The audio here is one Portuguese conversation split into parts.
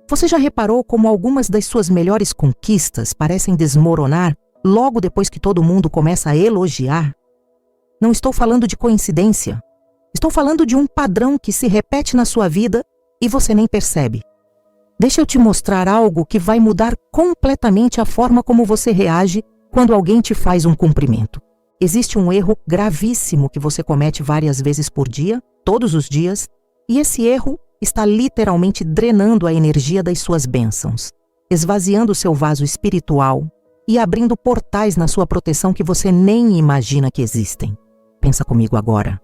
Você já reparou como algumas das suas melhores conquistas parecem desmoronar logo depois que todo mundo começa a elogiar? Não estou falando de coincidência. Estou falando de um padrão que se repete na sua vida e você nem percebe. Deixa eu te mostrar algo que vai mudar completamente a forma como você reage quando alguém te faz um cumprimento. Existe um erro gravíssimo que você comete várias vezes por dia, todos os dias, e esse erro está literalmente drenando a energia das suas bênçãos, esvaziando seu vaso espiritual e abrindo portais na sua proteção que você nem imagina que existem. Pensa comigo agora.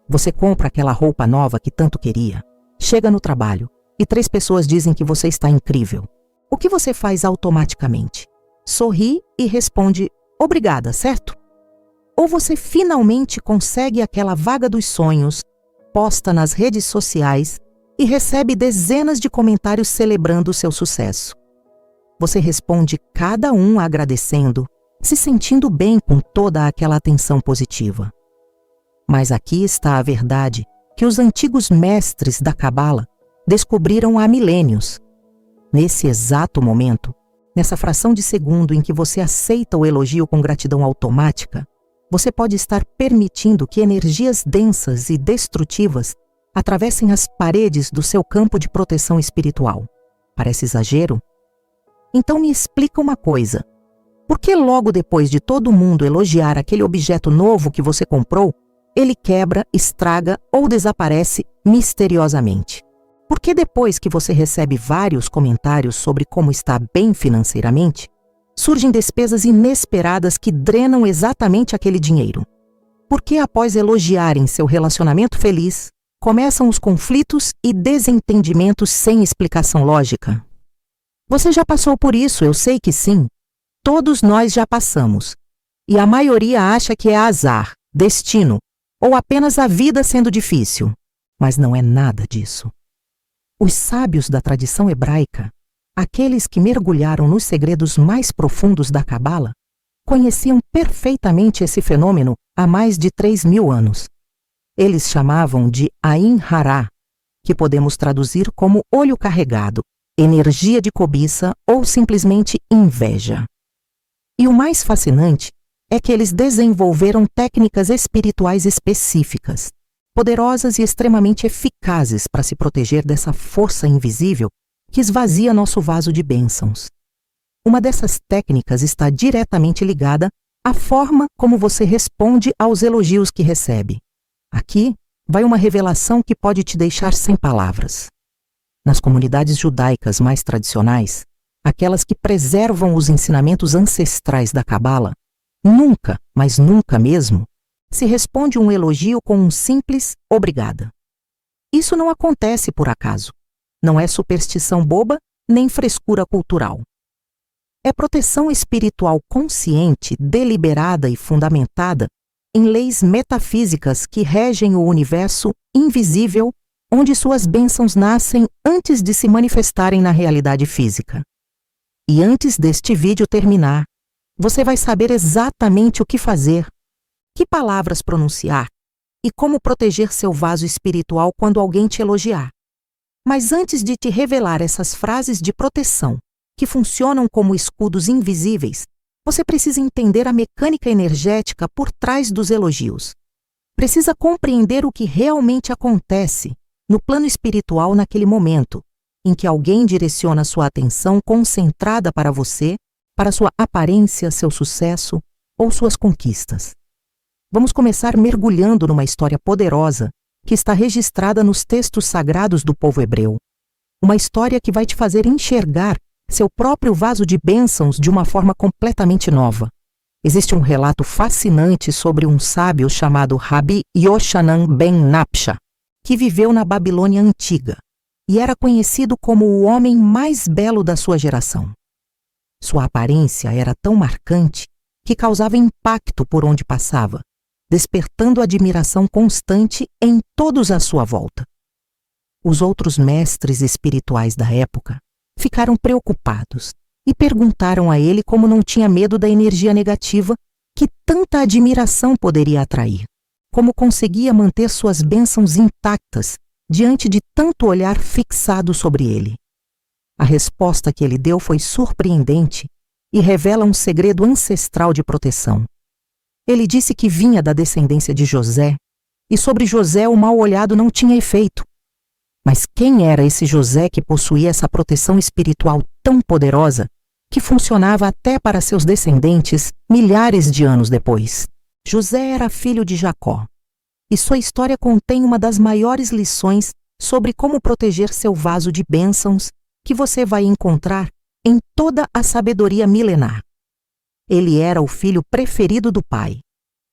Você compra aquela roupa nova que tanto queria, chega no trabalho e 3 pessoas dizem que você está incrível. O que você faz automaticamente? Sorri e responde, obrigada, certo? Ou você finalmente consegue aquela vaga dos sonhos, posta nas redes sociais e recebe dezenas de comentários celebrando o seu sucesso. Você responde cada um agradecendo, se sentindo bem com toda aquela atenção positiva. Mas aqui está a verdade que os antigos mestres da Cabala descobriram há milênios. Nesse exato momento, nessa fração de segundo em que você aceita o elogio com gratidão automática, você pode estar permitindo que energias densas e destrutivas atravessem as paredes do seu campo de proteção espiritual. Parece exagero? Então me explica uma coisa. Por que logo depois de todo mundo elogiar aquele objeto novo que você comprou, ele quebra, estraga ou desaparece misteriosamente? Por que depois que você recebe vários comentários sobre como está bem financeiramente, surgem despesas inesperadas que drenam exatamente aquele dinheiro? Por que após elogiarem seu relacionamento feliz, começam os conflitos e desentendimentos sem explicação lógica? Você já passou por isso, eu sei que sim. Todos nós já passamos. E a maioria acha que é azar, destino, ou apenas a vida sendo difícil. Mas não é nada disso. Os sábios da tradição hebraica, aqueles que mergulharam nos segredos mais profundos da Cabala, conheciam perfeitamente esse fenômeno há mais de 3.000 anos. Eles chamavam de Ain Hará, que podemos traduzir como olho carregado, energia de cobiça ou simplesmente inveja. E o mais fascinante é que eles desenvolveram técnicas espirituais específicas, poderosas e extremamente eficazes para se proteger dessa força invisível que esvazia nosso vaso de bênçãos. Uma dessas técnicas está diretamente ligada à forma como você responde aos elogios que recebe. Aqui vai uma revelação que pode te deixar sem palavras. Nas comunidades judaicas mais tradicionais, aquelas que preservam os ensinamentos ancestrais da Cabala, nunca, mas nunca mesmo, se responde um elogio com um simples obrigada. Isso não acontece por acaso. Não é superstição boba, nem frescura cultural. É proteção espiritual consciente, deliberada e fundamentada em leis metafísicas que regem o universo invisível onde suas bênçãos nascem antes de se manifestarem na realidade física. E antes deste vídeo terminar, você vai saber exatamente o que fazer, que palavras pronunciar e como proteger seu vaso espiritual quando alguém te elogiar. Mas antes de te revelar essas frases de proteção, que funcionam como escudos invisíveis, você precisa entender a mecânica energética por trás dos elogios. Precisa compreender o que realmente acontece no plano espiritual naquele momento, em que alguém direciona sua atenção concentrada para você, para sua aparência, seu sucesso ou suas conquistas. Vamos começar mergulhando numa história poderosa que está registrada nos textos sagrados do povo hebreu. Uma história que vai te fazer enxergar seu próprio vaso de bênçãos de uma forma completamente nova. Existe um relato fascinante sobre um sábio chamado Rabi Yoshanan ben Napsha, que viveu na Babilônia antiga e era conhecido como o homem mais belo da sua geração. Sua aparência era tão marcante que causava impacto por onde passava, despertando admiração constante em todos à sua volta. Os outros mestres espirituais da época ficaram preocupados e perguntaram a ele como não tinha medo da energia negativa que tanta admiração poderia atrair, como conseguia manter suas bênçãos intactas diante de tanto olhar fixado sobre ele. A resposta que ele deu foi surpreendente e revela um segredo ancestral de proteção. Ele disse que vinha da descendência de José, e sobre José o mal olhado não tinha efeito. Mas quem era esse José que possuía essa proteção espiritual tão poderosa que funcionava até para seus descendentes milhares de anos depois? José era filho de Jacó, e sua história contém uma das maiores lições sobre como proteger seu vaso de bênçãos que você vai encontrar em toda a sabedoria milenar. Ele era o filho preferido do pai.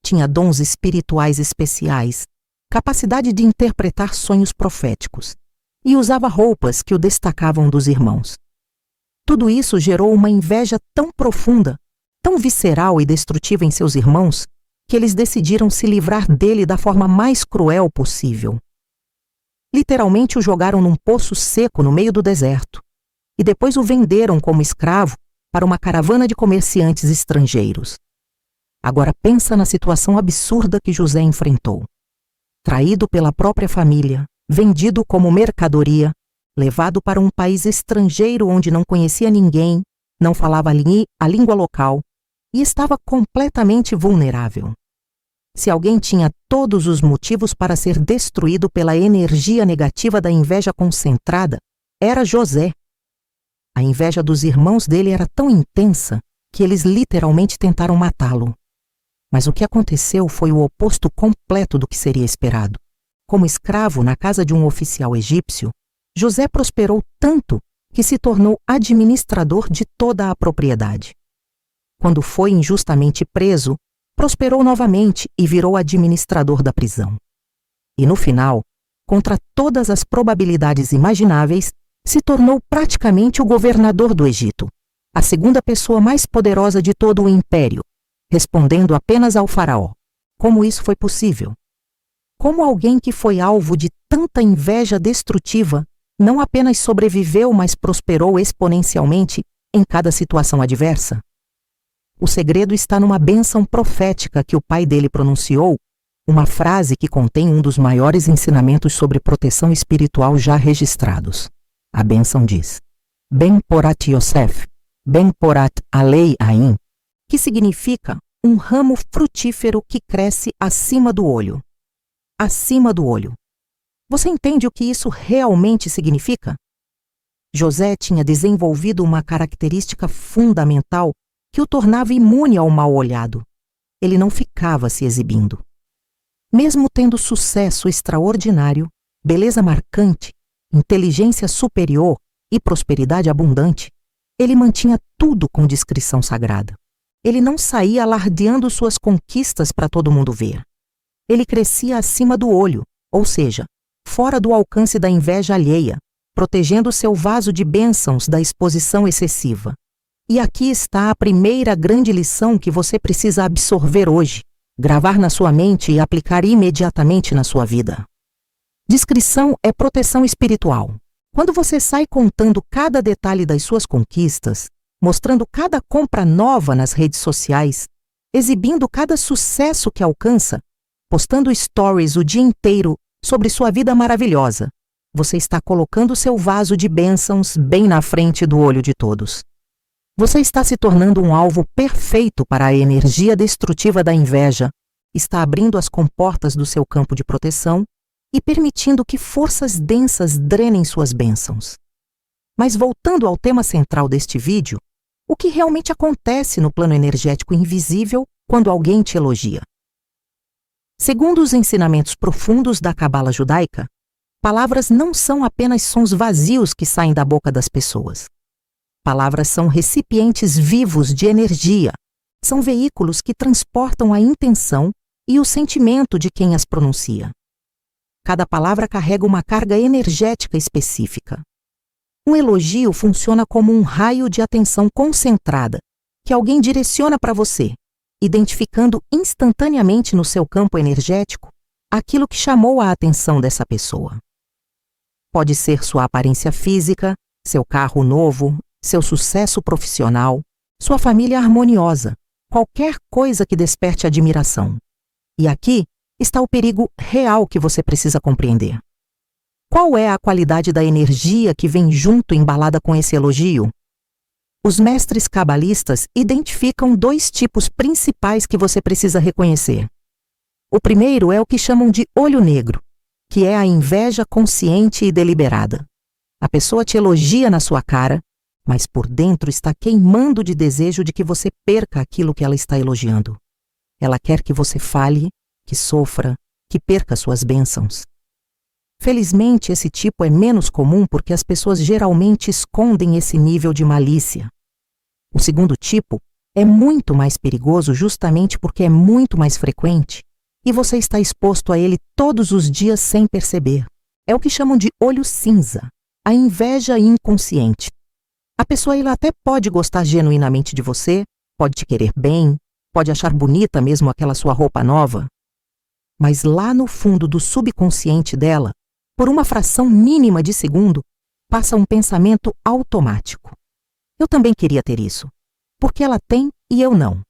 Tinha dons espirituais especiais, capacidade de interpretar sonhos proféticos, e usava roupas que o destacavam dos irmãos. Tudo isso gerou uma inveja tão profunda, tão visceral e destrutiva em seus irmãos, que eles decidiram se livrar dele da forma mais cruel possível. Literalmente o jogaram num poço seco no meio do deserto, e depois o venderam como escravo para uma caravana de comerciantes estrangeiros. Agora pensa na situação absurda que José enfrentou. Traído pela própria família, vendido como mercadoria, levado para um país estrangeiro onde não conhecia ninguém, não falava a língua local e estava completamente vulnerável. Se alguém tinha todos os motivos para ser destruído pela energia negativa da inveja concentrada, era José. A inveja dos irmãos dele era tão intensa que eles literalmente tentaram matá-lo. Mas o que aconteceu foi o oposto completo do que seria esperado. Como escravo na casa de um oficial egípcio, José prosperou tanto que se tornou administrador de toda a propriedade. Quando foi injustamente preso, prosperou novamente e virou administrador da prisão. E no final, contra todas as probabilidades imagináveis, se tornou praticamente o governador do Egito, a segunda pessoa mais poderosa de todo o império, respondendo apenas ao faraó. Como isso foi possível? Como alguém que foi alvo de tanta inveja destrutiva não apenas sobreviveu, mas prosperou exponencialmente em cada situação adversa? O segredo está numa bênção profética que o pai dele pronunciou, uma frase que contém um dos maiores ensinamentos sobre proteção espiritual já registrados. A bênção diz: Ben Porat Yosef, Ben Porat Alei Ain, que significa um ramo frutífero que cresce acima do olho. Acima do olho. Você entende o que isso realmente significa? José tinha desenvolvido uma característica fundamental que o tornava imune ao mal olhado. Ele não ficava se exibindo. Mesmo tendo sucesso extraordinário, beleza marcante, inteligência superior e prosperidade abundante, ele mantinha tudo com discrição sagrada. Ele não saía alardeando suas conquistas para todo mundo ver. Ele crescia acima do olho, ou seja, fora do alcance da inveja alheia, protegendo seu vaso de bênçãos da exposição excessiva. E aqui está a primeira grande lição que você precisa absorver hoje, gravar na sua mente e aplicar imediatamente na sua vida. Discrição é proteção espiritual. Quando você sai contando cada detalhe das suas conquistas, mostrando cada compra nova nas redes sociais, exibindo cada sucesso que alcança, postando stories o dia inteiro sobre sua vida maravilhosa, você está colocando seu vaso de bênçãos bem na frente do olho de todos. Você está se tornando um alvo perfeito para a energia destrutiva da inveja, está abrindo as comportas do seu campo de proteção e permitindo que forças densas drenem suas bênçãos. Mas voltando ao tema central deste vídeo, o que realmente acontece no plano energético invisível quando alguém te elogia? Segundo os ensinamentos profundos da Cabala judaica, palavras não são apenas sons vazios que saem da boca das pessoas. Palavras são recipientes vivos de energia, são veículos que transportam a intenção e o sentimento de quem as pronuncia. Cada palavra carrega uma carga energética específica. Um elogio funciona como um raio de atenção concentrada que alguém direciona para você, identificando instantaneamente no seu campo energético aquilo que chamou a atenção dessa pessoa. Pode ser sua aparência física, seu carro novo, seu sucesso profissional, sua família harmoniosa, qualquer coisa que desperte admiração. E aqui está o perigo real que você precisa compreender. Qual é a qualidade da energia que vem junto embalada com esse elogio? Os mestres cabalistas identificam 2 tipos principais que você precisa reconhecer. O primeiro é o que chamam de olho negro, que é a inveja consciente e deliberada. A pessoa te elogia na sua cara, mas por dentro está queimando de desejo de que você perca aquilo que ela está elogiando. Ela quer que você falhe, que sofra, que perca suas bênçãos. Felizmente, esse tipo é menos comum porque as pessoas geralmente escondem esse nível de malícia. O segundo tipo é muito mais perigoso justamente porque é muito mais frequente e você está exposto a ele todos os dias sem perceber. É o que chamam de olho cinza, a inveja inconsciente. A pessoa ela até pode gostar genuinamente de você, pode te querer bem, pode achar bonita mesmo aquela sua roupa nova, mas lá no fundo do subconsciente dela, por uma fração mínima de segundo, passa um pensamento automático. Eu também queria ter isso, porque ela tem e eu não.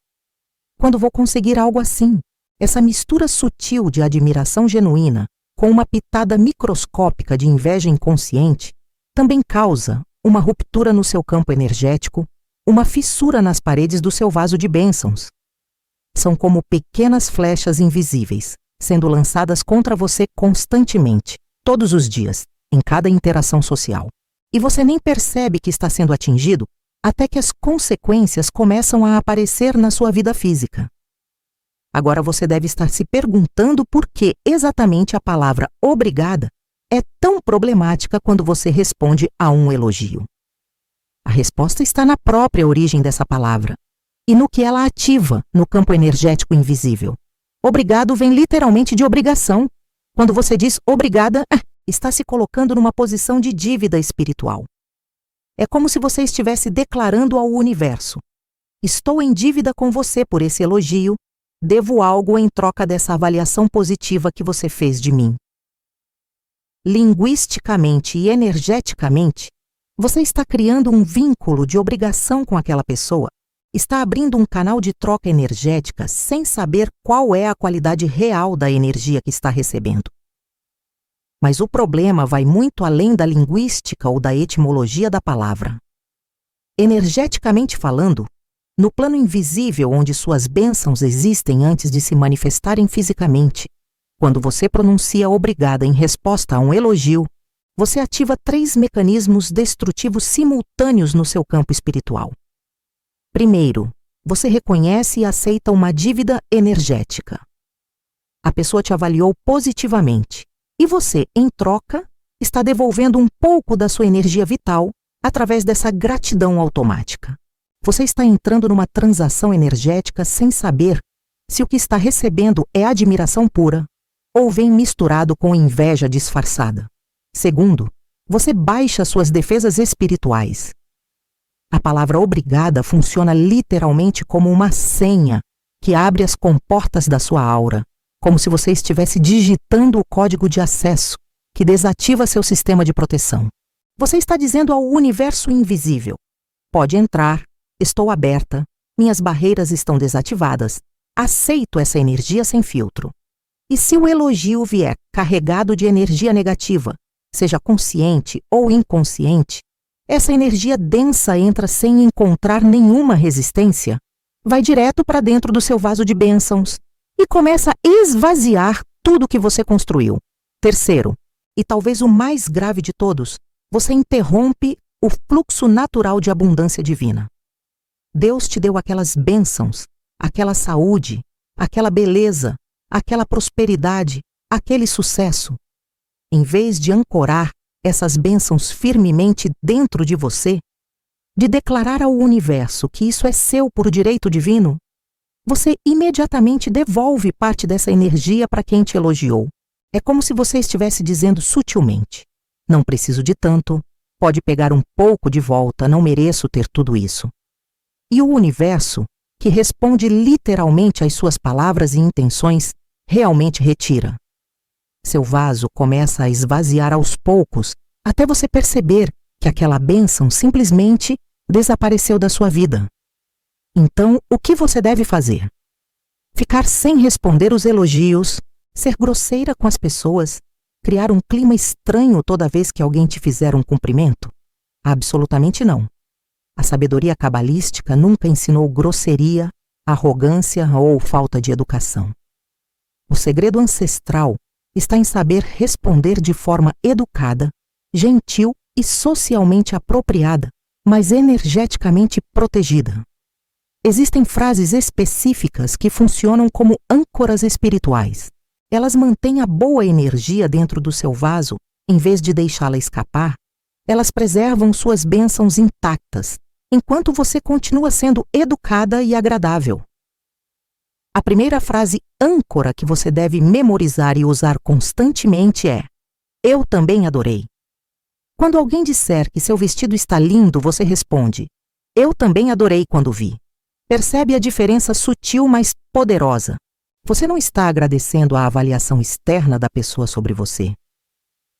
Quando vou conseguir algo assim, essa mistura sutil de admiração genuína com uma pitada microscópica de inveja inconsciente também causa uma ruptura no seu campo energético, uma fissura nas paredes do seu vaso de bênçãos. São como pequenas flechas invisíveis, sendo lançadas contra você constantemente, todos os dias, em cada interação social. E você nem percebe que está sendo atingido até que as consequências começam a aparecer na sua vida física. Agora você deve estar se perguntando por que exatamente a palavra obrigada é tão problemática quando você responde a um elogio. A resposta está na própria origem dessa palavra e no que ela ativa no campo energético invisível. Obrigado vem literalmente de obrigação. Quando você diz obrigada, está se colocando numa posição de dívida espiritual. É como se você estivesse declarando ao universo: estou em dívida com você por esse elogio, devo algo em troca dessa avaliação positiva que você fez de mim. Linguisticamente e energeticamente, você está criando um vínculo de obrigação com aquela pessoa, está abrindo um canal de troca energética sem saber qual é a qualidade real da energia que está recebendo. Mas o problema vai muito além da linguística ou da etimologia da palavra. Energeticamente falando, no plano invisível onde suas bênçãos existem antes de se manifestarem fisicamente, quando você pronuncia obrigada em resposta a um elogio, você ativa 3 mecanismos destrutivos simultâneos no seu campo espiritual. Primeiro, você reconhece e aceita uma dívida energética. A pessoa te avaliou positivamente e você, em troca, está devolvendo um pouco da sua energia vital através dessa gratidão automática. Você está entrando numa transação energética sem saber se o que está recebendo é admiração pura ou vem misturado com inveja disfarçada. Segundo, você baixa suas defesas espirituais. A palavra obrigada funciona literalmente como uma senha que abre as comportas da sua aura, como se você estivesse digitando o código de acesso que desativa seu sistema de proteção. Você está dizendo ao universo invisível: pode entrar, estou aberta, minhas barreiras estão desativadas, aceito essa energia sem filtro. E se o elogio vier carregado de energia negativa, seja consciente ou inconsciente, essa energia densa entra sem encontrar nenhuma resistência, vai direto para dentro do seu vaso de bênçãos e começa a esvaziar tudo que você construiu. Terceiro, e talvez o mais grave de todos, você interrompe o fluxo natural de abundância divina. Deus te deu aquelas bênçãos, aquela saúde, aquela beleza, aquela prosperidade, aquele sucesso. Em vez de ancorar essas bênçãos firmemente dentro de você, de declarar ao universo que isso é seu por direito divino, você imediatamente devolve parte dessa energia para quem te elogiou. É como se você estivesse dizendo sutilmente: não preciso de tanto, pode pegar um pouco de volta, não mereço ter tudo isso. E o universo, que responde literalmente às suas palavras e intenções, realmente retira. Seu vaso começa a esvaziar aos poucos, até você perceber que aquela bênção simplesmente desapareceu da sua vida. Então, o que você deve fazer? Ficar sem responder os elogios, ser grosseira com as pessoas, criar um clima estranho toda vez que alguém te fizer um cumprimento? Absolutamente não. A sabedoria cabalística nunca ensinou grosseria, arrogância ou falta de educação. O segredo ancestral está em saber responder de forma educada, gentil e socialmente apropriada, mas energeticamente protegida. Existem frases específicas que funcionam como âncoras espirituais. Elas mantêm a boa energia dentro do seu vaso, em vez de deixá-la escapar. Elas preservam suas bênçãos intactas, enquanto você continua sendo educada e agradável. A primeira frase âncora que você deve memorizar e usar constantemente é: eu também adorei. Quando alguém disser que seu vestido está lindo, você responde: eu também adorei quando vi. Percebe a diferença sutil, mas poderosa. Você não está agradecendo a avaliação externa da pessoa sobre você.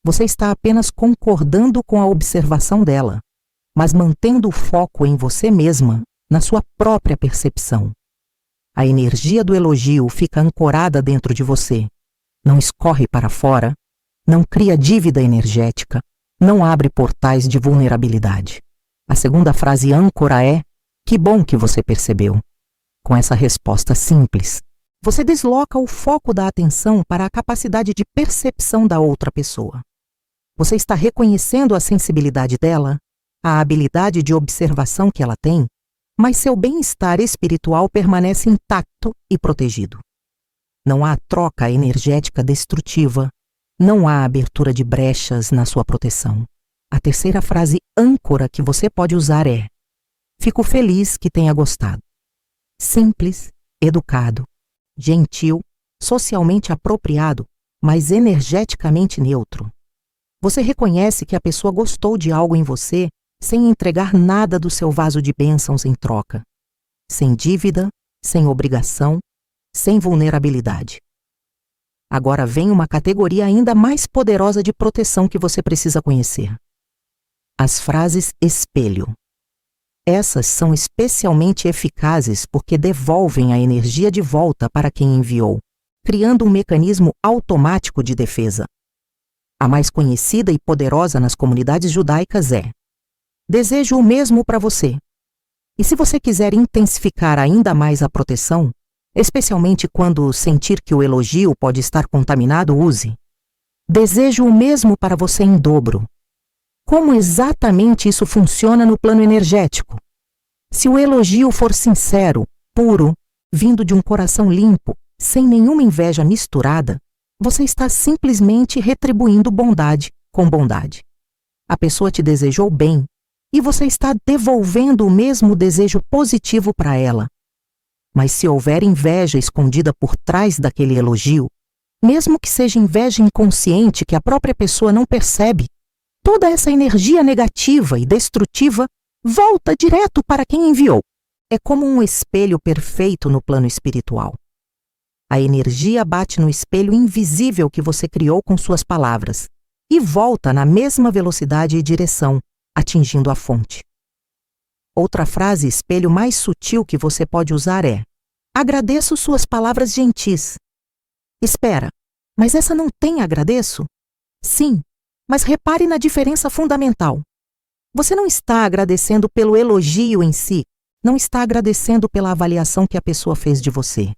Você está apenas concordando com a observação dela, mas mantendo o foco em você mesma, na sua própria percepção. A energia do elogio fica ancorada dentro de você. Não escorre para fora, não cria dívida energética, não abre portais de vulnerabilidade. A segunda frase âncora é: que bom que você percebeu. Com essa resposta simples, você desloca o foco da atenção para a capacidade de percepção da outra pessoa. Você está reconhecendo a sensibilidade dela, a habilidade de observação que ela tem, mas seu bem-estar espiritual permanece intacto e protegido. Não há troca energética destrutiva, não há abertura de brechas na sua proteção. A terceira frase âncora que você pode usar é: fico feliz que tenha gostado. Simples, educado, gentil, socialmente apropriado, mas energeticamente neutro. Você reconhece que a pessoa gostou de algo em você sem entregar nada do seu vaso de bênçãos em troca. Sem dívida, sem obrigação, sem vulnerabilidade. Agora vem uma categoria ainda mais poderosa de proteção que você precisa conhecer. As frases espelho. Essas são especialmente eficazes porque devolvem a energia de volta para quem enviou, criando um mecanismo automático de defesa. A mais conhecida e poderosa nas comunidades judaicas é: desejo o mesmo para você. E se você quiser intensificar ainda mais a proteção, especialmente quando sentir que o elogio pode estar contaminado, use: desejo o mesmo para você em dobro. Como exatamente isso funciona no plano energético? Se o elogio for sincero, puro, vindo de um coração limpo, sem nenhuma inveja misturada, você está simplesmente retribuindo bondade com bondade. A pessoa te desejou bem e você está devolvendo o mesmo desejo positivo para ela. Mas se houver inveja escondida por trás daquele elogio, mesmo que seja inveja inconsciente que a própria pessoa não percebe, toda essa energia negativa e destrutiva volta direto para quem enviou. É como um espelho perfeito no plano espiritual. A energia bate no espelho invisível que você criou com suas palavras e volta na mesma velocidade e direção, atingindo a fonte. Outra frase espelho mais sutil que você pode usar é: agradeço suas palavras gentis. Espera, mas essa não tem agradeço? Sim, mas repare na diferença fundamental. Você não está agradecendo pelo elogio em si, não está agradecendo pela avaliação que a pessoa fez de você.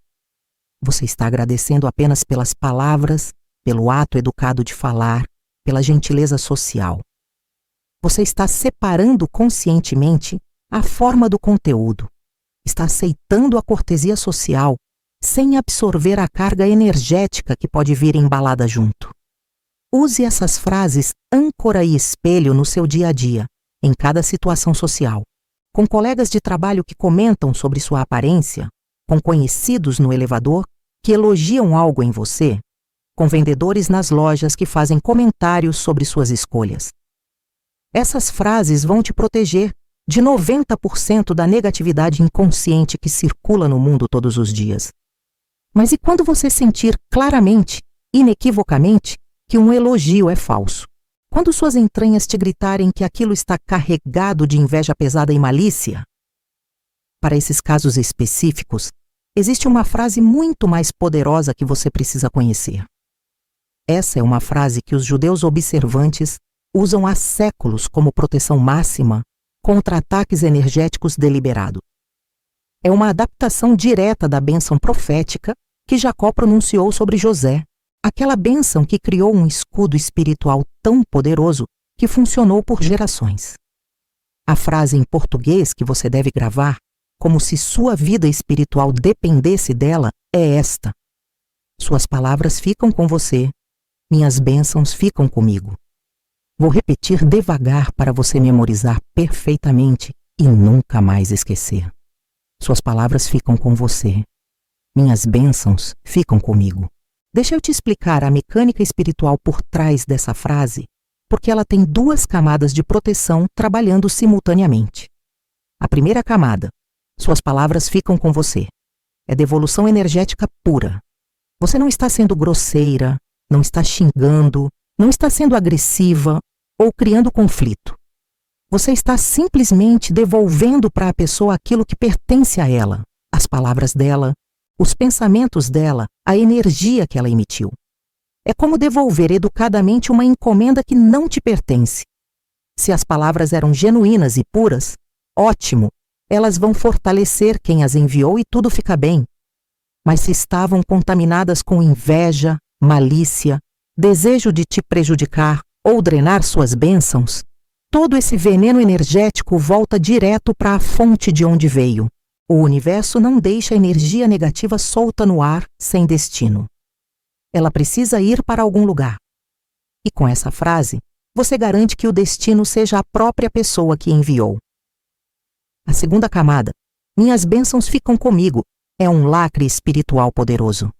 Você está agradecendo apenas pelas palavras, pelo ato educado de falar, pela gentileza social. Você está separando conscientemente a forma do conteúdo. Está aceitando a cortesia social, sem absorver a carga energética que pode vir embalada junto. Use essas frases âncora e espelho no seu dia a dia, em cada situação social, com colegas de trabalho que comentam sobre sua aparência, com conhecidos no elevador que elogiam algo em você, com vendedores nas lojas que fazem comentários sobre suas escolhas. Essas frases vão te proteger de 90% da negatividade inconsciente que circula no mundo todos os dias. Mas e quando você sentir claramente, inequivocamente, que um elogio é falso? Quando suas entranhas te gritarem que aquilo está carregado de inveja pesada e malícia? Para esses casos específicos, existe uma frase muito mais poderosa que você precisa conhecer. Essa é uma frase que os judeus observantes usam há séculos como proteção máxima contra ataques energéticos deliberados. É uma adaptação direta da bênção profética que Jacó pronunciou sobre José, aquela bênção que criou um escudo espiritual tão poderoso que funcionou por gerações. A frase em português que você deve gravar, como se sua vida espiritual dependesse dela, é esta: suas palavras ficam com você, minhas bênçãos ficam comigo. Vou repetir devagar para você memorizar perfeitamente e nunca mais esquecer. Suas palavras ficam com você, minhas bênçãos ficam comigo. Deixa eu te explicar a mecânica espiritual por trás dessa frase, porque ela tem duas camadas de proteção trabalhando simultaneamente. A primeira camada, suas palavras ficam com você, é devolução energética pura. Você não está sendo grosseira, não está xingando, não está sendo agressiva ou criando conflito. Você está simplesmente devolvendo para a pessoa aquilo que pertence a ela, as palavras dela, os pensamentos dela, a energia que ela emitiu. É como devolver educadamente uma encomenda que não te pertence. Se as palavras eram genuínas e puras, ótimo, elas vão fortalecer quem as enviou e tudo fica bem. Mas se estavam contaminadas com inveja, malícia, desejo de te prejudicar ou drenar suas bênçãos, todo esse veneno energético volta direto para a fonte de onde veio. O universo não deixa energia negativa solta no ar sem destino. Ela precisa ir para algum lugar. E com essa frase, você garante que o destino seja a própria pessoa que enviou. A segunda camada, minhas bênçãos ficam comigo, é um lacre espiritual poderoso.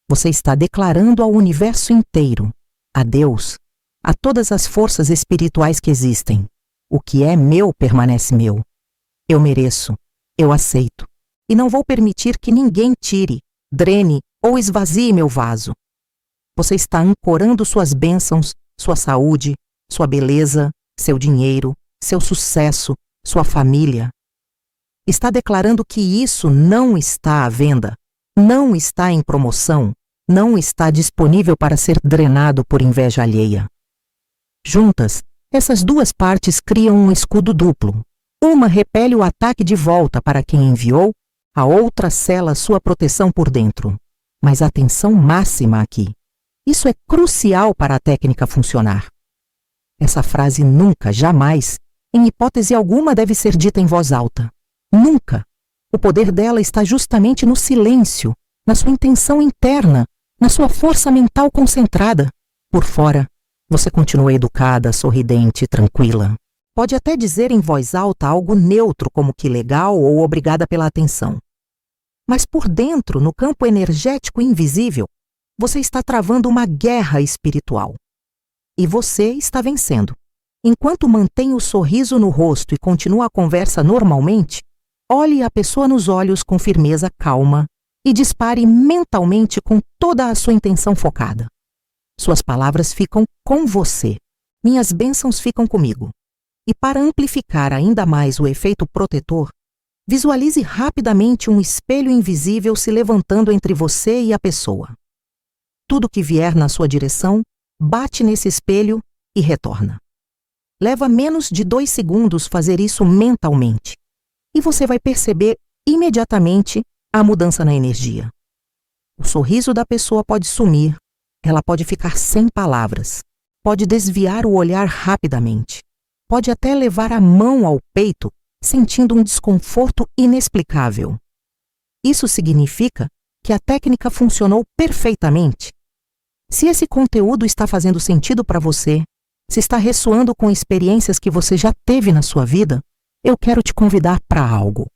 Você está declarando ao universo inteiro, a Deus, a todas as forças espirituais que existem: o que é meu permanece meu. Eu mereço, eu aceito, e não vou permitir que ninguém tire, drene ou esvazie meu vaso. Você está ancorando suas bênçãos, sua saúde, sua beleza, seu dinheiro, seu sucesso, sua família. Está declarando que isso não está à venda, não está em promoção, não está disponível para ser drenado por inveja alheia. Juntas, essas duas partes criam um escudo duplo. Uma repele o ataque de volta para quem enviou, a outra sela sua proteção por dentro. Mas atenção máxima aqui. Isso é crucial para a técnica funcionar. Essa frase nunca, jamais, em hipótese alguma, deve ser dita em voz alta. Nunca. O poder dela está justamente no silêncio, na sua intenção interna, na sua força mental concentrada. Por fora, você continua educada, sorridente, tranquila. Pode até dizer em voz alta algo neutro, como que legal ou obrigada pela atenção. Mas por dentro, no campo energético invisível, você está travando uma guerra espiritual. E você está vencendo. Enquanto mantém o sorriso no rosto e continua a conversa normalmente, olhe a pessoa nos olhos com firmeza calma e dispare mentalmente com toda a sua intenção focada. Suas palavras ficam com você. Minhas bênçãos ficam comigo. E para amplificar ainda mais o efeito protetor, visualize rapidamente um espelho invisível se levantando entre você e a pessoa. Tudo que vier na sua direção, bate nesse espelho e retorna. Leva menos de 2 segundos fazer isso mentalmente. E você vai perceber imediatamente a mudança na energia. O sorriso da pessoa pode sumir, ela pode ficar sem palavras, pode desviar o olhar rapidamente, pode até levar a mão ao peito, sentindo um desconforto inexplicável. Isso significa que a técnica funcionou perfeitamente. Se esse conteúdo está fazendo sentido para você, se está ressoando com experiências que você já teve na sua vida, eu quero te convidar para algo.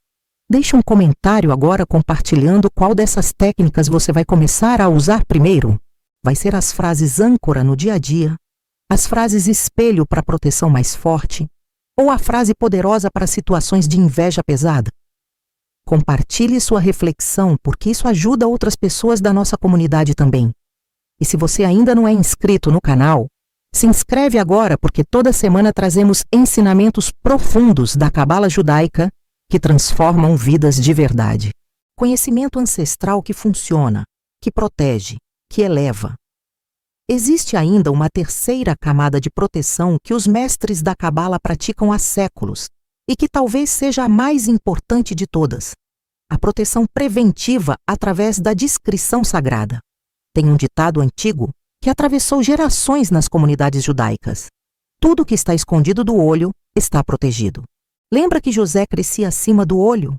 Deixe um comentário agora compartilhando qual dessas técnicas você vai começar a usar primeiro. Vai ser as frases âncora no dia a dia, as frases espelho para proteção mais forte, ou a frase poderosa para situações de inveja pesada? Compartilhe sua reflexão, porque isso ajuda outras pessoas da nossa comunidade também. E se você ainda não é inscrito no canal, se inscreve agora, porque toda semana trazemos ensinamentos profundos da Cabala judaica que transformam vidas de verdade. Conhecimento ancestral que funciona, que protege, que eleva. Existe ainda uma terceira camada de proteção que os mestres da Cabala praticam há séculos e que talvez seja a mais importante de todas: a proteção preventiva através da discrição sagrada. Tem um ditado antigo que atravessou gerações nas comunidades judaicas: tudo que está escondido do olho está protegido. Lembra que José crescia acima do olho?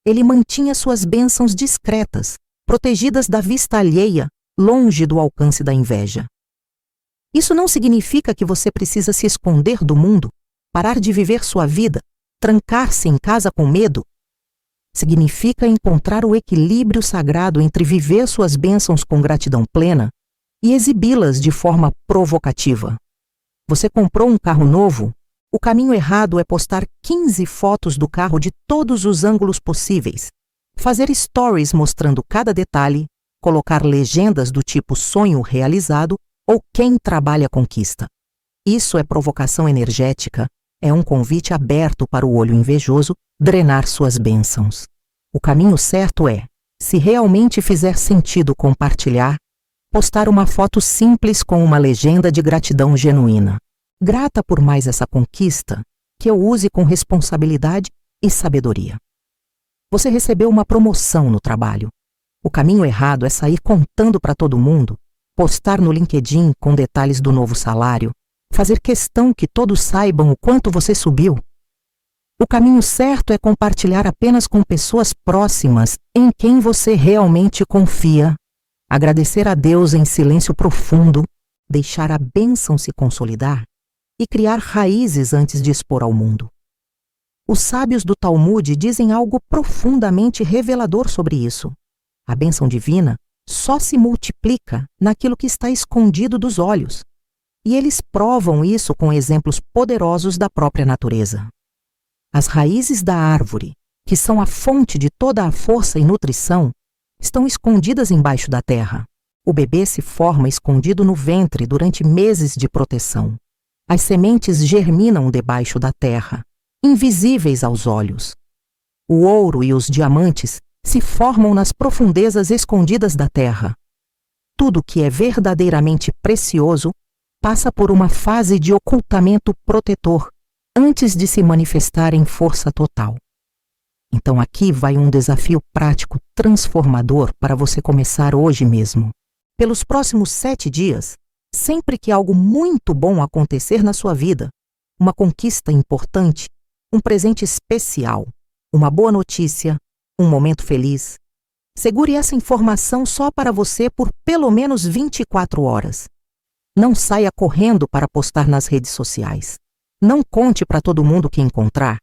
Ele mantinha suas bênçãos discretas, protegidas da vista alheia, longe do alcance da inveja. Isso não significa que você precisa se esconder do mundo, parar de viver sua vida, trancar-se em casa com medo. Significa encontrar o equilíbrio sagrado entre viver suas bênçãos com gratidão plena e exibi-las de forma provocativa. Você comprou um carro novo? O caminho errado é postar 15 fotos do carro de todos os ângulos possíveis, fazer stories mostrando cada detalhe, colocar legendas do tipo sonho realizado ou quem trabalha conquista. Isso é provocação energética, é um convite aberto para o olho invejoso drenar suas bênçãos. O caminho certo é, se realmente fizer sentido compartilhar, postar uma foto simples com uma legenda de gratidão genuína. Grata por mais essa conquista, que eu use com responsabilidade e sabedoria. Você recebeu uma promoção no trabalho. O caminho errado é sair contando para todo mundo, postar no LinkedIn com detalhes do novo salário, fazer questão que todos saibam o quanto você subiu. O caminho certo é compartilhar apenas com pessoas próximas em quem você realmente confia, agradecer a Deus em silêncio profundo, deixar a bênção se consolidar e criar raízes antes de expor ao mundo. Os sábios do Talmud dizem algo profundamente revelador sobre isso. A bênção divina só se multiplica naquilo que está escondido dos olhos, e eles provam isso com exemplos poderosos da própria natureza. As raízes da árvore, que são a fonte de toda a força e nutrição, estão escondidas embaixo da terra. O bebê se forma escondido no ventre durante meses de proteção. As sementes germinam debaixo da terra, invisíveis aos olhos. O ouro e os diamantes se formam nas profundezas escondidas da terra. Tudo que é verdadeiramente precioso passa por uma fase de ocultamento protetor antes de se manifestar em força total. Então aqui vai um desafio prático transformador para você começar hoje mesmo. Pelos próximos 7 dias, sempre que algo muito bom acontecer na sua vida, uma conquista importante, um presente especial, uma boa notícia, um momento feliz, segure essa informação só para você por pelo menos 24 horas. Não saia correndo para postar nas redes sociais. Não conte para todo mundo que encontrar.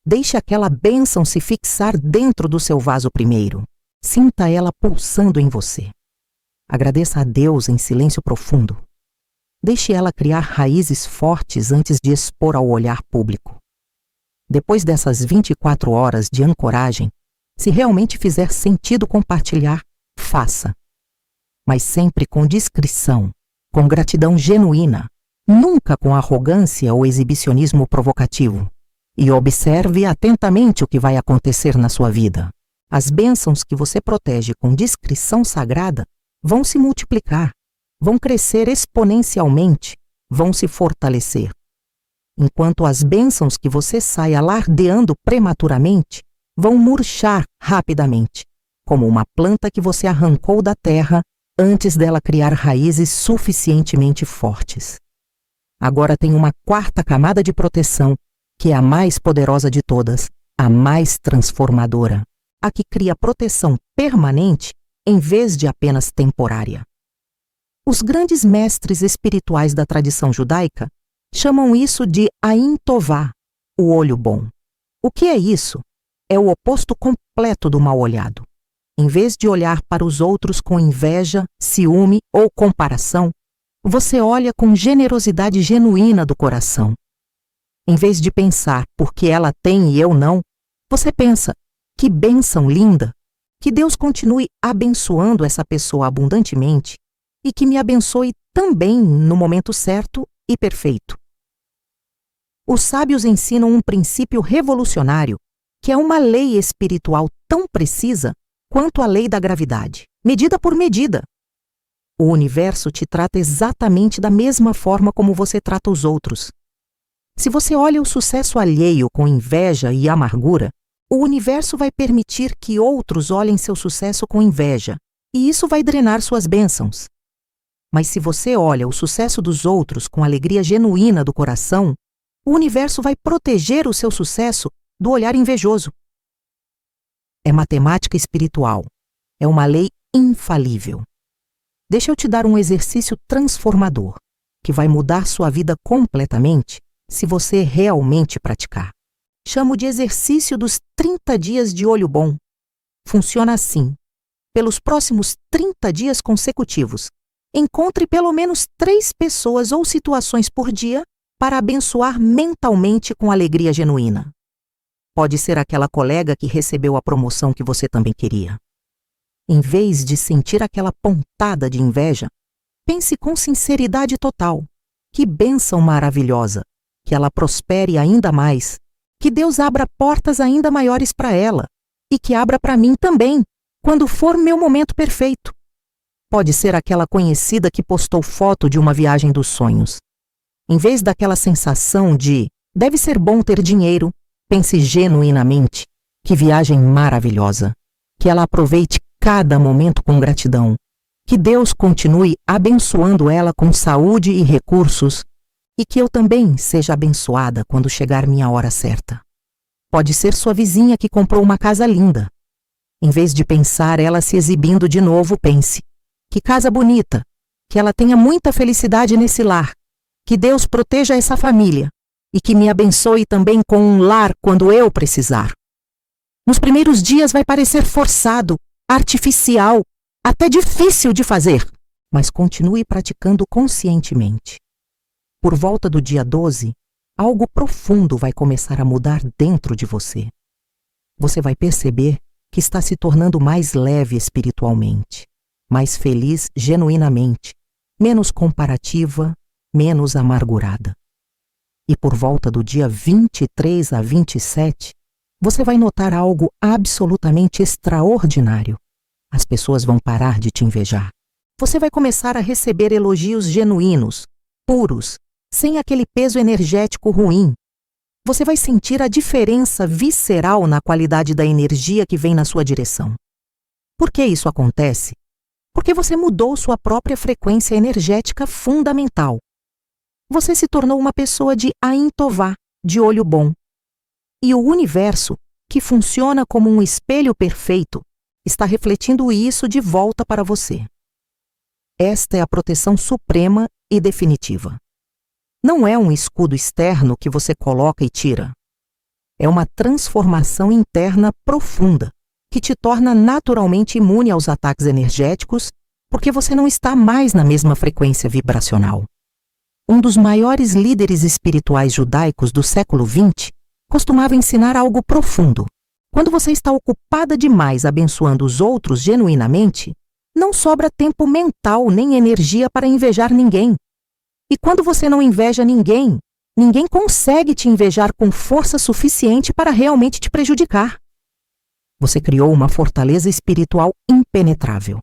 Deixe aquela bênção se fixar dentro do seu vaso primeiro. Sinta ela pulsando em você. Agradeça a Deus em silêncio profundo. Deixe ela criar raízes fortes antes de expor ao olhar público. Depois dessas 24 horas de ancoragem, se realmente fizer sentido compartilhar, faça. Mas sempre com discrição, com gratidão genuína, nunca com arrogância ou exibicionismo provocativo. E observe atentamente o que vai acontecer na sua vida. As bênçãos que você protege com discrição sagrada vão se multiplicar, vão crescer exponencialmente, vão se fortalecer. Enquanto as bênçãos que você sai alardeando prematuramente vão murchar rapidamente, como uma planta que você arrancou da terra antes dela criar raízes suficientemente fortes. Agora tem uma 4ª camada de proteção, que é a mais poderosa de todas, a mais transformadora, a que cria proteção permanente em vez de apenas temporária. Os grandes mestres espirituais da tradição judaica chamam isso de Ain Tová, o olho bom. O que é isso? É o oposto completo do mal olhado. Em vez de olhar para os outros com inveja, ciúme ou comparação, você olha com generosidade genuína do coração. Em vez de pensar porque ela tem e eu não, você pensa, que bênção linda, que Deus continue abençoando essa pessoa abundantemente e que me abençoe também no momento certo e perfeito. Os sábios ensinam um princípio revolucionário, que é uma lei espiritual tão precisa quanto a lei da gravidade, medida por medida. O universo te trata exatamente da mesma forma como você trata os outros. Se você olha o sucesso alheio com inveja e amargura, o universo vai permitir que outros olhem seu sucesso com inveja, e isso vai drenar suas bênçãos. Mas se você olha o sucesso dos outros com alegria genuína do coração, o universo vai proteger o seu sucesso do olhar invejoso. É matemática espiritual. É uma lei infalível. Deixa eu te dar um exercício transformador, que vai mudar sua vida completamente se você realmente praticar. Chamo de exercício dos 30 dias de olho bom. Funciona assim. Pelos próximos 30 dias consecutivos, encontre pelo menos 3 pessoas ou situações por dia para abençoar mentalmente com alegria genuína. Pode ser aquela colega que recebeu a promoção que você também queria. Em vez de sentir aquela pontada de inveja, pense com sinceridade total. Que bênção maravilhosa! Que ela prospere ainda mais. Que Deus abra portas ainda maiores para ela. E que abra para mim também, quando for meu momento perfeito. Pode ser aquela conhecida que postou foto de uma viagem dos sonhos. Em vez daquela sensação de deve ser bom ter dinheiro, pense genuinamente, que viagem maravilhosa. Que ela aproveite cada momento com gratidão. Que Deus continue abençoando ela com saúde e recursos e que eu também seja abençoada quando chegar minha hora certa. Pode ser sua vizinha que comprou uma casa linda. Em vez de pensar ela se exibindo de novo, pense: que casa bonita, que ela tenha muita felicidade nesse lar, que Deus proteja essa família e que me abençoe também com um lar quando eu precisar. Nos primeiros dias vai parecer forçado, artificial, até difícil de fazer, mas continue praticando conscientemente. Por volta do dia 12, algo profundo vai começar a mudar dentro de você. Você vai perceber que está se tornando mais leve espiritualmente, mais feliz genuinamente, menos comparativa, menos amargurada. E por volta do dia 23 a 27, você vai notar algo absolutamente extraordinário. As pessoas vão parar de te invejar. Você vai começar a receber elogios genuínos, puros, sem aquele peso energético ruim. Você vai sentir a diferença visceral na qualidade da energia que vem na sua direção. Por que isso acontece? Porque você mudou sua própria frequência energética fundamental. Você se tornou uma pessoa de Ain Tová, de olho bom. E o universo, que funciona como um espelho perfeito, está refletindo isso de volta para você. Esta é a proteção suprema e definitiva. Não é um escudo externo que você coloca e tira. É uma transformação interna profunda, que te torna naturalmente imune aos ataques energéticos, porque você não está mais na mesma frequência vibracional. Um dos maiores líderes espirituais judaicos do século XX costumava ensinar algo profundo. Quando você está ocupada demais abençoando os outros genuinamente, não sobra tempo mental nem energia para invejar ninguém. E quando você não inveja ninguém, ninguém consegue te invejar com força suficiente para realmente te prejudicar. Você criou uma fortaleza espiritual impenetrável.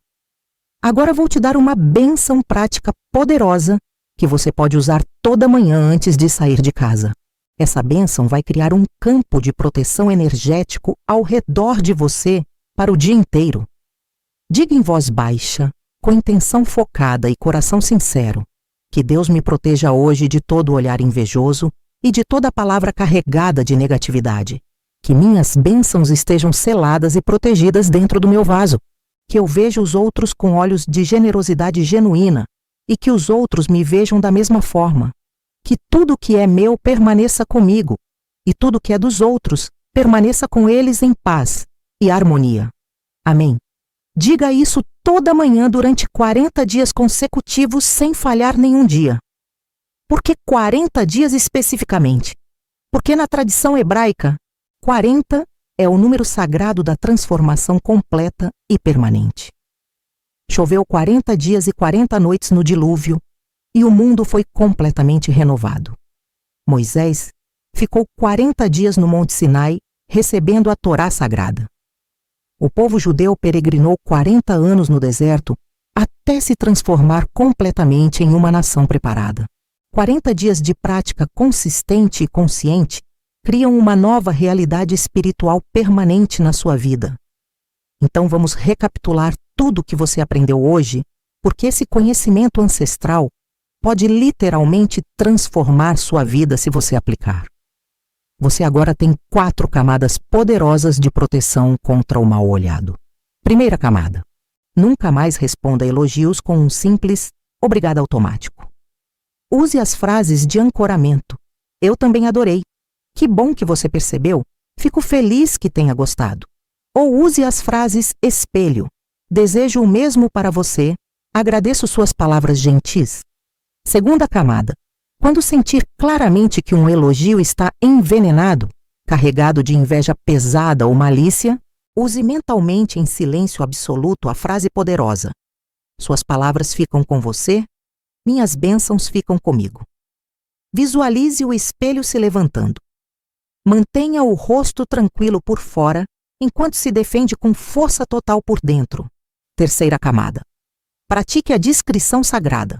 Agora vou te dar uma bênção prática poderosa que você pode usar toda manhã antes de sair de casa. Essa bênção vai criar um campo de proteção energético ao redor de você para o dia inteiro. Diga em voz baixa, com intenção focada e coração sincero, que Deus me proteja hoje de todo olhar invejoso e de toda palavra carregada de negatividade. Que minhas bênçãos estejam seladas e protegidas dentro do meu vaso. Que eu veja os outros com olhos de generosidade genuína e que os outros me vejam da mesma forma. Que tudo que é meu permaneça comigo e tudo que é dos outros permaneça com eles em paz e harmonia. Amém. Diga isso toda manhã durante 40 dias consecutivos sem falhar nenhum dia. Por que 40 dias especificamente? Porque na tradição hebraica, 40 é o número sagrado da transformação completa e permanente. Choveu 40 dias e 40 noites no dilúvio e o mundo foi completamente renovado. Moisés ficou 40 dias no Monte Sinai recebendo a Torá sagrada. O povo judeu peregrinou 40 anos no deserto até se transformar completamente em uma nação preparada. 40 dias de prática consistente e consciente criam uma nova realidade espiritual permanente na sua vida. Então vamos recapitular tudo o que você aprendeu hoje, porque esse conhecimento ancestral pode literalmente transformar sua vida se você aplicar. Você agora tem 4 camadas poderosas de proteção contra o mal-olhado. Primeira camada. Nunca mais responda elogios com um simples obrigado automático. Use as frases de ancoramento. Eu também adorei. Que bom que você percebeu. Fico feliz que tenha gostado. Ou use as frases espelho. Desejo o mesmo para você. Agradeço suas palavras gentis. Segunda camada. Quando sentir claramente que um elogio está envenenado, carregado de inveja pesada ou malícia, use mentalmente em silêncio absoluto a frase poderosa. Suas palavras ficam com você, minhas bênçãos ficam comigo. Visualize o espelho se levantando. Mantenha o rosto tranquilo por fora, enquanto se defende com força total por dentro. Terceira camada. Pratique a discrição sagrada.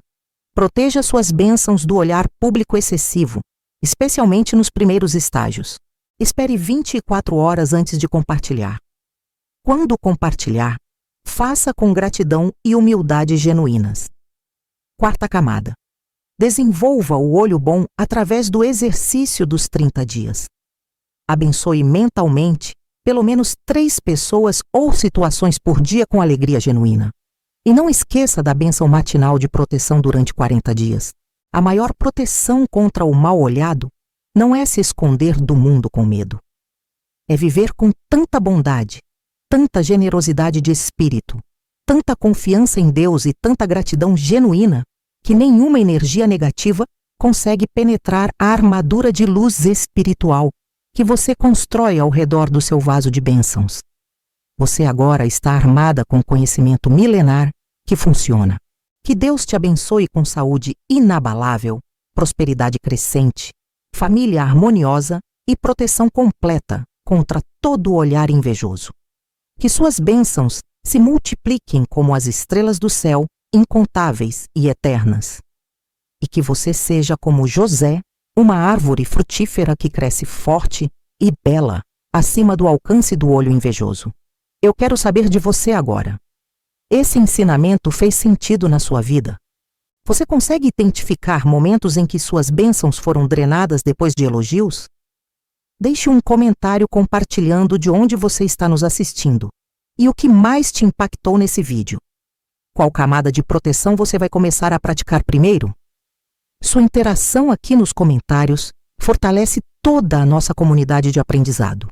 Proteja suas bênçãos do olhar público excessivo, especialmente nos primeiros estágios. Espere 24 horas antes de compartilhar. Quando compartilhar, faça com gratidão e humildade genuínas. Quarta camada. Desenvolva o olho bom através do exercício dos 30 dias. Abençoe mentalmente pelo menos 3 pessoas ou situações por dia com alegria genuína. E não esqueça da bênção matinal de proteção durante 40 dias. A maior proteção contra o mal-olhado não é se esconder do mundo com medo. É viver com tanta bondade, tanta generosidade de espírito, tanta confiança em Deus e tanta gratidão genuína que nenhuma energia negativa consegue penetrar a armadura de luz espiritual que você constrói ao redor do seu vaso de bênçãos. Você agora está armada com conhecimento milenar que funciona. Que Deus te abençoe com saúde inabalável, prosperidade crescente, família harmoniosa e proteção completa contra todo olhar invejoso. Que suas bênçãos se multipliquem como as estrelas do céu, incontáveis e eternas. E que você seja como José, uma árvore frutífera que cresce forte e bela, acima do alcance do olho invejoso. Eu quero saber de você agora. Esse ensinamento fez sentido na sua vida? Você consegue identificar momentos em que suas bênçãos foram drenadas depois de elogios? Deixe um comentário compartilhando de onde você está nos assistindo e o que mais te impactou nesse vídeo. Qual camada de proteção você vai começar a praticar primeiro? Sua interação aqui nos comentários fortalece toda a nossa comunidade de aprendizado.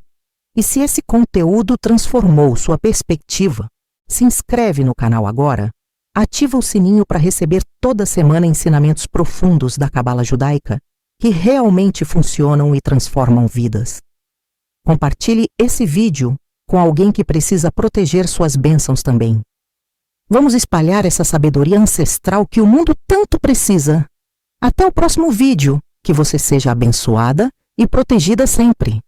E se esse conteúdo transformou sua perspectiva, se inscreve no canal agora, ativa o sininho para receber toda semana ensinamentos profundos da Cabala Judaica que realmente funcionam e transformam vidas. Compartilhe esse vídeo com alguém que precisa proteger suas bênçãos também. Vamos espalhar essa sabedoria ancestral que o mundo tanto precisa. Até o próximo vídeo, que você seja abençoada e protegida sempre.